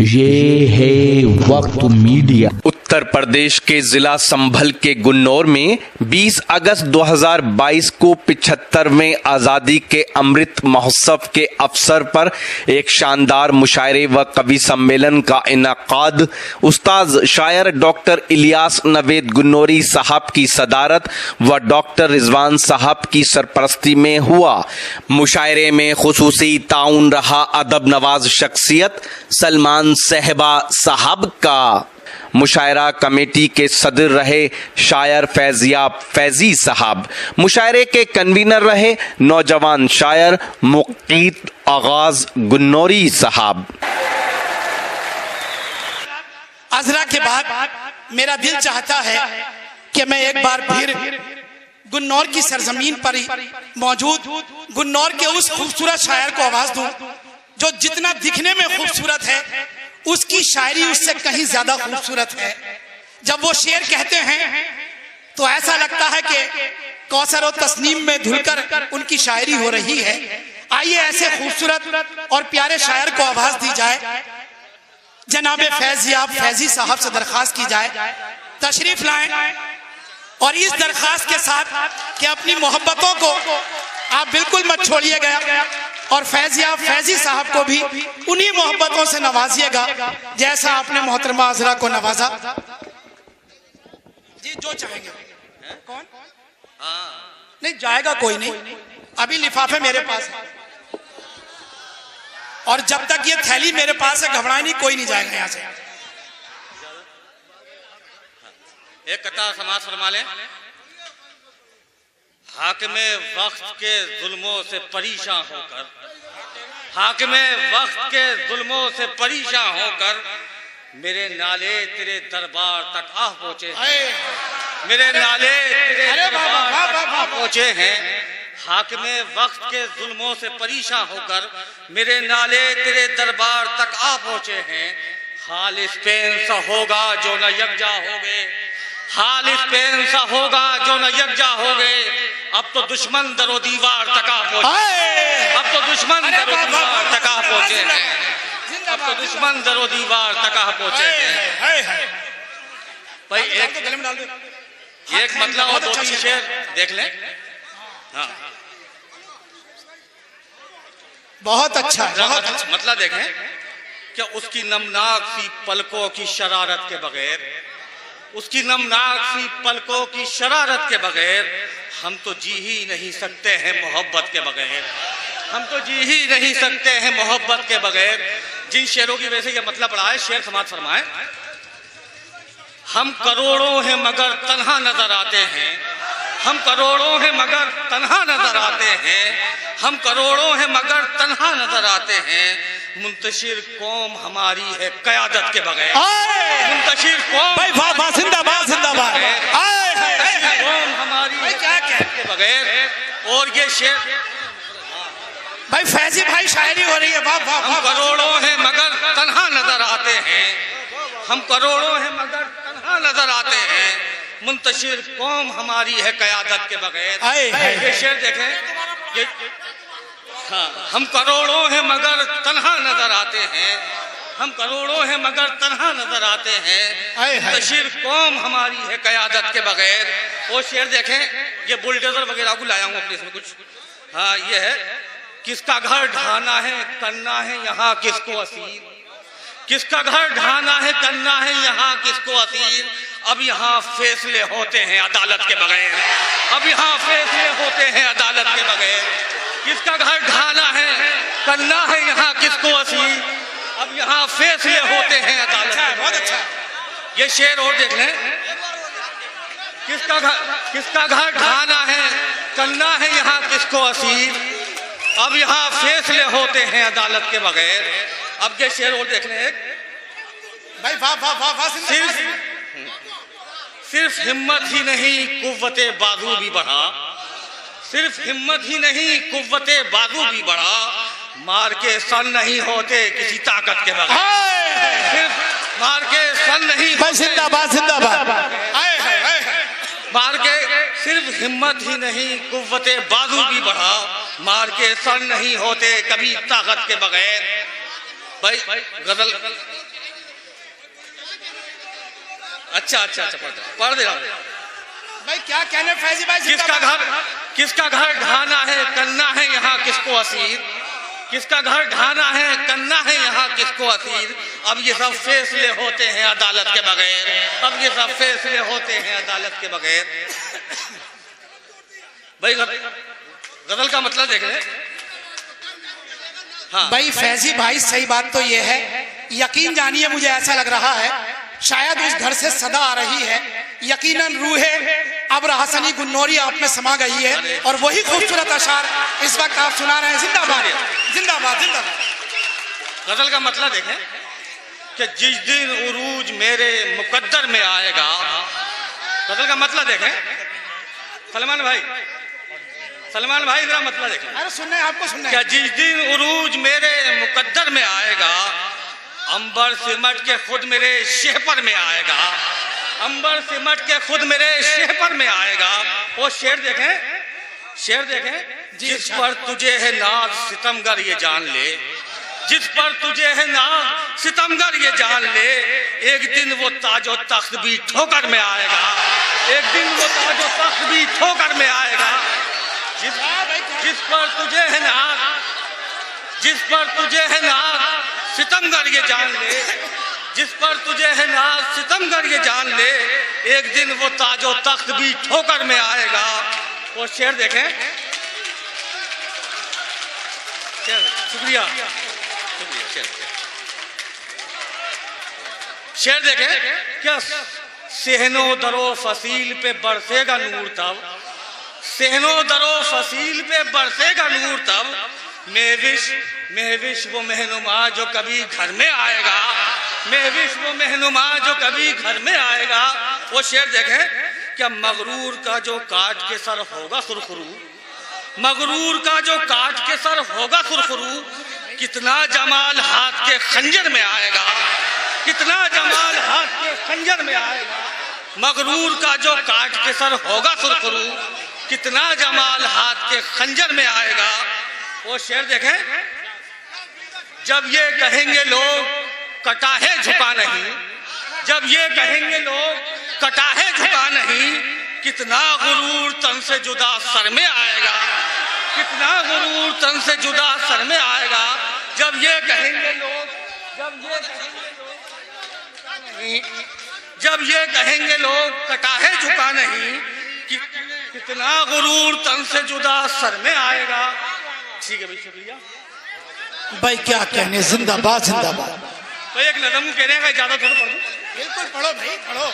ये है वक्त मीडिया। उत्तर प्रदेश के जिला संभल के गुन्नौर में 20 अगस्त 2022 को 75वें आजादी के अमृत महोत्सव के अवसर पर एक शानदार मुशायरे व कवि सम्मेलन का इनाकाद उस्ताद शायर डॉक्टर इलियास नवेद गुन्नौरी साहब की सदारत व डॉक्टर रिजवान साहब की सरपरस्ती में हुआ। मुशायरे में खुसूसी ताउन रहा अदब नवाज शख्सियत सलमान सहबा साहब का। मुशायरा कमेटी के सदर रहे शायर फैजियाब फैजी साहब। मुशायरे के कन्वीनर रहे नौजवान शायर मुकीत आगाज गुन्नौरी साहब। अजरा के बाद मेरा दिल चाहता है कि मैं एक बार फिर गुन्नौर की सरजमीन पर मौजूद गुन्नौर के उस खूबसूरत शायर को आवाज दूं जो जितना दिखने में खूबसूरत है उसकी शायरी उससे कहीं ज्यादा खूबसूरत है। जब वो शेर कहते हैं तो ऐसा लगता है कि कौसर और तस्नीम में धुलकर उनकी शायरी हो रही है। आइए ऐसे खूबसूरत और प्यारे शायर को आवाज दी जाए। जनाबे फैजियाब फैजी साहब से दरखास्त की जाए तशरीफ लाएं और इस दरखास्त के साथ कि अपनी मोहब्बतों को आप बिल्कुल मत छोड़िएगा और फैजियाब फैजी साहब को भी उन्हीं मोहब्बतों से नवाजिएगा जैसा आपने मोहतरमा अजरा को नवाजा। जी जो चाहेंगे। कौन? नहीं जाएगा कोई नहीं, अभी लिफाफे मेरे पास है और जब तक ये थैली मेरे पास है घबराए नहीं, कोई नहीं जाएगा यहाँ से। एक कतार समाज फरमा लें। हाकिमे वक्त के जुल्मों से परेशान होकर, हाकिमे वक्त के जुल्मों से परेशान होकर मेरे नाले तेरे दरबार तक आ पहुंचे हैं। मेरे नाले तेरे दरबार तक आ पहुंचे हैं। हाकिमे वक्त के जुल्मों से परेशान होकर मेरे नाले तेरे दरबार तक आ पहुंचे हैं। हाल इस पेन सा होगा जो न यकजा होगे, हाल इस पेन सा होगा जो न यकजा होगे। अब तो दुश्मन दरो दीवार तक आ पहुंचे, अब तो दुश्मन दरो दीवार तक आ पहुंचे हैं, अब तो दुश्मन दरो दीवार तक आ पहुंचे हैं। भाई एक मतलब और दो तीन शेर देख लें। हाँ बहुत अच्छा, बहुत अच्छा। मतलब देखें क्या उसकी नमनाक सी पलकों की शरारत के बगैर, उसकी नमनाक सी पलकों की शरारत के बगैर हम तो जी ही नहीं सकते हैं मोहब्बत के बगैर, हम तो जी ही नहीं सकते हैं मोहब्बत के बगैर। जिन शेरों की वजह से ये मतलब पड़ा है, शेर समाज फरमाए। हम करोड़ों हैं मगर तन्हा नजर आते हैं, हम करोड़ों हैं मगर तन्हा नजर आते हैं, हम करोड़ों हैं मगर तन्हा नजर आते हैं। मुंतशिर कौम हमारी है क़यादत के बगैर, मुंतशिर कौम भाई वाह जिंदाबाद जिंदाबाद कौम हमारी है क़यादत के बगैर। और ये शेर भाई फैजी भाई शायरी हो रही है। वाह वाह। हम करोड़ों हैं मगर तन्हा नजर आते हैं, हम करोड़ों हैं मगर तन्हा नजर आते हैं। मुंतशिर कौम हमारी है क़यादत के बगैर। ये शेर देखें ये, हाँ, हम करोड़ों हैं मगर तन्हा नजर आते हैं, हम करोड़ों हैं मगर तन्हा नजर आते हैं। मुंतशिर कौम हमारी है क़यादत के बगैर। वो शेर देखें, ये बुलडोजर वगैरह को लाया हूँ अपने इसमें कुछ। हाँ ये है, किसका घर ढाना है करना है यहाँ किसको असीर, किसका घर ढाना है करना है यहाँ किसको असीर। अब यहाँ फैसले होते हैं अदालत के बगैर, अब यहाँ फैसले होते हैं अदालत के बगैर। किसका घर ढाना है करना है यहाँ किसको असीर, अब यहाँ फैसले होते हैं अदालत के बगैर। बहुत अच्छा। ये शेर और देख लें। किसका घर ढाना है करना है यहाँ किसको असीर, अब यहाँ फैसले होते हैं अदालत के बगैर। अब ये शेर और देख लें भाई वाह वाह वाह वाह। सिर्फ हिम्मत ही नहीं कुव्वते बाजू भी बढ़ा, सिर्फ हिम्मत ही नहीं कुव्वते बाजू भी बढ़ा। मार के सन नहीं होते किसी ताकत के बगैर, सिर्फ मार के सन नहीं होते। जिंदाबाद जिंदाबाद। मार के सिर्फ हिम्मत ही नहीं कुव्वते बाजू भी बढ़ा, मार के सन नहीं होते कभी ताकत के बगैर। भाई गजल अच्छा अच्छा अच्छा पढ़ दे रहा हूं। भाई क्या कहने फैजी भाई, किसका घर ढाना है करना है यहाँ किसको असीर, किसका घर ढाना है करना है यहाँ किसको असीर। अब ये सब फैसले होते हैं अदालत के बगैर, अब ये सब फैसले होते हैं अदालत के बगैर। भाई गजल का मतलब देख रहे। हाँ भाई फैजी भाई सही बात तो ये है, यकीन जानिए मुझे ऐसा लग रहा है शायद उस घर से सदा आ रही है, यकीनन रूहे अब्र हसनी गुन्नौरी आप में समा गई है और वही खूबसूरत अशार इस वक्त आप सुना रहे हैं। जिंदाबाद जिंदाबाद जिंदाबाद। गजल का मतलब देखें कि जिस दिन उरूज मेरे मुकद्दर में आएगा, गजल का मतलब देखें। सलमान भाई जरा मतलब देखें। अरे सुनने आपको सुनने क्या जिस दिन उरूज मेरे मुकद्दर में आएगा, अंबर सिमट के खुद मेरे शेहपर में आएगा, अंबर सिमट के खुद मेरे शेहपर में आएगा। वो शेर देखें, जिस पर तुझे है नाज सितमगर ये जान ले, जिस पर तुझे है नाज सितमगर ये जान ले, एक दिन वो ताजो तख्त भी ठोकर में आएगा, एक दिन वो ताजो तख्त भी ठोकर में आएगा। जिस पर तुझे है नाज, जिस पर तुझे है नाज सितमगर ये जान ले, जिस पर तुझे है नाज सितमगर ये जान ले, एक दिन वो ताजो तख्त भी ठोकर में आएगा। वो शेर देखें, शुक्रिया शेर देखें। क्या सहनो दरो फसील पे बरसेगा नूर तब, सहनो दरो फसील पे बरसेगा नूर तब, महविश वो मेहनुमा जो कभी घर में आएगा, महविश वो मेहनुमा जो कभी घर में आएगा। वो शेर देखें। क्या मगरूर का जो काट के सर होगा सुरखरू, मगरूर का जो काट के सर होगा सुरखरू, कितना जमाल हाथ के खंजर में आएगा, कितना जमाल हाथ के खंजर में आएगा। मगरूर का जो काट के सर होगा सुरखरू, कितना जमाल हाथ के खंजर में आएगा। वो शेर देखें। जब ये कहेंगे लोग कटा है झुका नहीं, जब ये कहेंगे लोग कटा है झुका नहीं, कितना गुरूर तन से जुदा सर में आएगा, कितना गुरूर तन से जुदा सर में आएगा। जब ये कहेंगे लोग, जब ये कहेंगे लोग कटा है झुका नहीं, कितना गुरूर तन से जुदा सर में आएगा। ठीक है भाई, शुक्रिया भाई। क्या कहने, जिंदाबाद जिंदाबाद। तो एक नज़म कहने का इजाजत हो तो पढ़ दो। बिल्कुल पढ़ो भाई पढ़ो।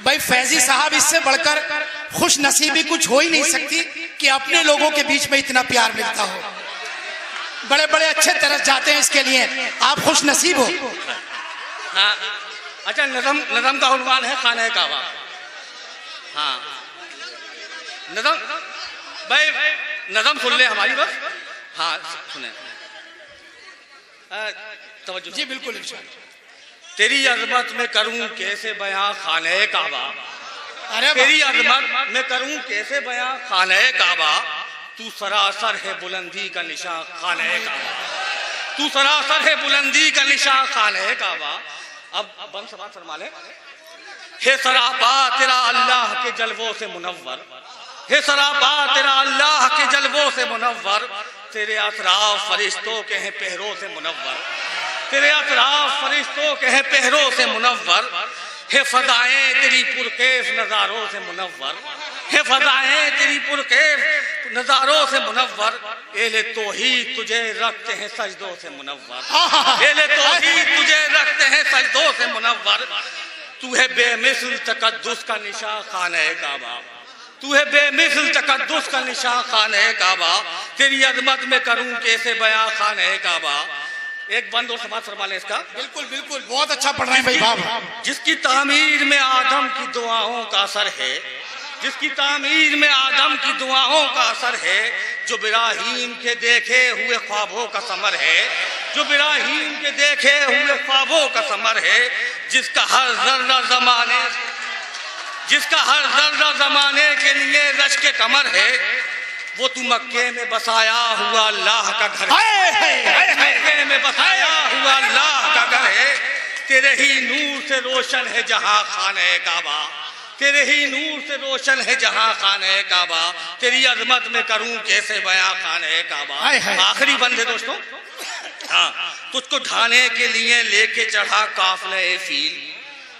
भाई फैजी साहब इससे बढ़कर खुश नसीबी कुछ हो ही नहीं सकती कि अपने लोगों के बीच में इतना प्यार मिलता हो। बड़े बड़े अच्छे तरस जाते हैं इसके लिए, आप खुश नसीब हो। हाँ अच्छा, नज़म का उन्वान है खाने काबा। हाँ नज़म भाई, नज़म सुन ले हमारी बस। हाँ सुने तवज्जो जी बिल्कुल। तेरी अजमत में करूं कैसे बयां खाने काबा, अरे तेरी अजमत में करूं कैसे बयां खाने काबा, तू सरासर है बुलंदी का निशान खाने काबा, तू सरासर है बुलंदी का निशान खाने काबा। अब बंद सबात फरमा ले। हे सरापा तेरा अल्लाह के जलवों से मुनव्वर, हे सरापा तेरा अल्लाह के जलवों से मुनव्वर, तेरे अतराफ फरिश्तों के हैं पहरों से मुनव्वर, तेरे अतराफ फरिश्तों के हैं पहरों से मुनव्वर। हे फजाएं तेरी पुरकैफ नजारों से मुनव्वर, हे फजाएं तेरी पुरकैफ नजारों से मुनव्वर। एले तौहीद तुझे रखते हैं सजदों से मुनव्वर, एले तौहीद तुझे रखते हैं सजदों से मुनव्वर। तू है बेमिसल तकद्दुस का निशान खाने काबा, तू है बेमिसल तकद्दुस का निशान खाने काबा, तेरी अजमत में करूं कैसे बयां खाने काबा। एक बंद और समाज फरमा ले इसका। बिल्कुल बिल्कुल, बहुत अच्छा पढ़ रहे हैं भाई बाबा। जिसकी तामीर में आदम की दुआओं का असर है, जिसकी तामीर में आदम की दुआओं का असर है, जो इब्राहीम के देखे हुए ख्वाबों का समर है, जो इब्राहीम के देखे हुए ख्वाबों का समर है, जिसका हर जर्रा जमाने, जिसका हर जर्रा जमाने के लिए रश के कमर है, वो तू मक्के में बसाया हुआ अल्लाह का घर है, मक्के में बसाया हुआ अल्लाह का घर है। तेरे ही नूर से रोशन है जहां खाने काबा, तेरे ही नूर से रोशन है जहां खाने काबा, तेरी अजमत में करूं कैसे बयां खाने काबा। आखिरी बंद है दोस्तों। हाँ, तुझको ढाने के लिए लेके चढ़ा काफले फील,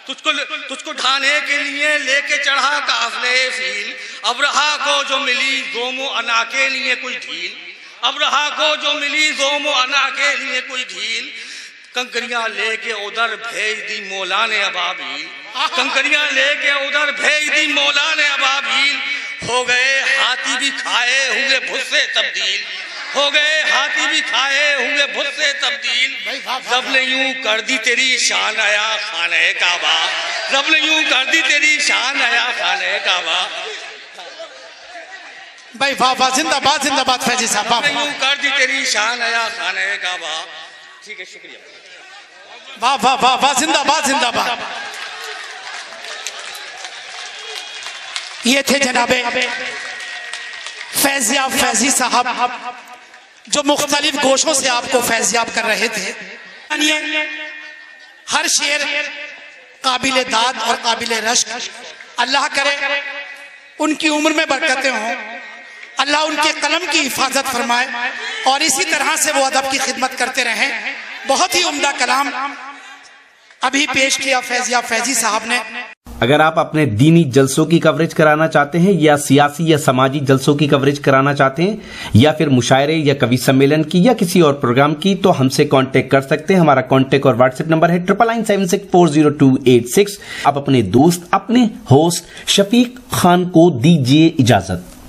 तुझको ढाने के लिए लेके चढ़ा काफले फील, अब्रहा को जो मिली गोमो अना के लिए कोई ढील, अब्रहा को जो मिली गोमो अना के लिए कोई ढील, कंकरियां लेके उधर भेज दी मौला ने अबाबील, कंकरियां लेके उधर भेज दी मौला ने अबाबील, हो गए हाथी भी खाए हुए भुज से तब्दील, हो गए हाथी भी खाए हुए भुज से तब्दील, जब ने यूं कर दी तेरी शान आया खाने काबा, जब ने यूं कर दी तेरी शान आया खाने काबा। भाई वाह वाह, जिंदाबाद जिंदाबाद फैजी साहब, वाह यूं कर दी तेरी शान आया खाने काबा। ठीक है, शुक्रिया। वाह वाह वाह वाह, जिंदाबाद जिंदाबाद। ये थे जनाबे फैजियाब फैजी साहब, जो मुख्तलिफ गोशों से आपको फैजियाब कर रहे थे। हर शेर काबिल दाद और काबिल रश्क, अल्लाह करे उनकी उम्र में बरकतें हों, अल्लाह उनके कलम की हिफाजत फरमाए और इसी तरह से वो अदब की खिदमत करते रहें। बहुत ही उम्दा कलाम अभी पेश किया फैजियाब फैजी साहब ने। अगर आप अपने दीनी जलसों की कवरेज कराना चाहते हैं या सियासी या समाजी जलसों की कवरेज कराना चाहते हैं या फिर मुशायरे या कवि सम्मेलन की या किसी और प्रोग्राम की, तो हमसे कांटेक्ट कर सकते हैं। हमारा कांटेक्ट और व्हाट्सएप नंबर है 9976400286। आप अपने दोस्त, अपने होस्ट शफीक खान को दीजिए इजाजत।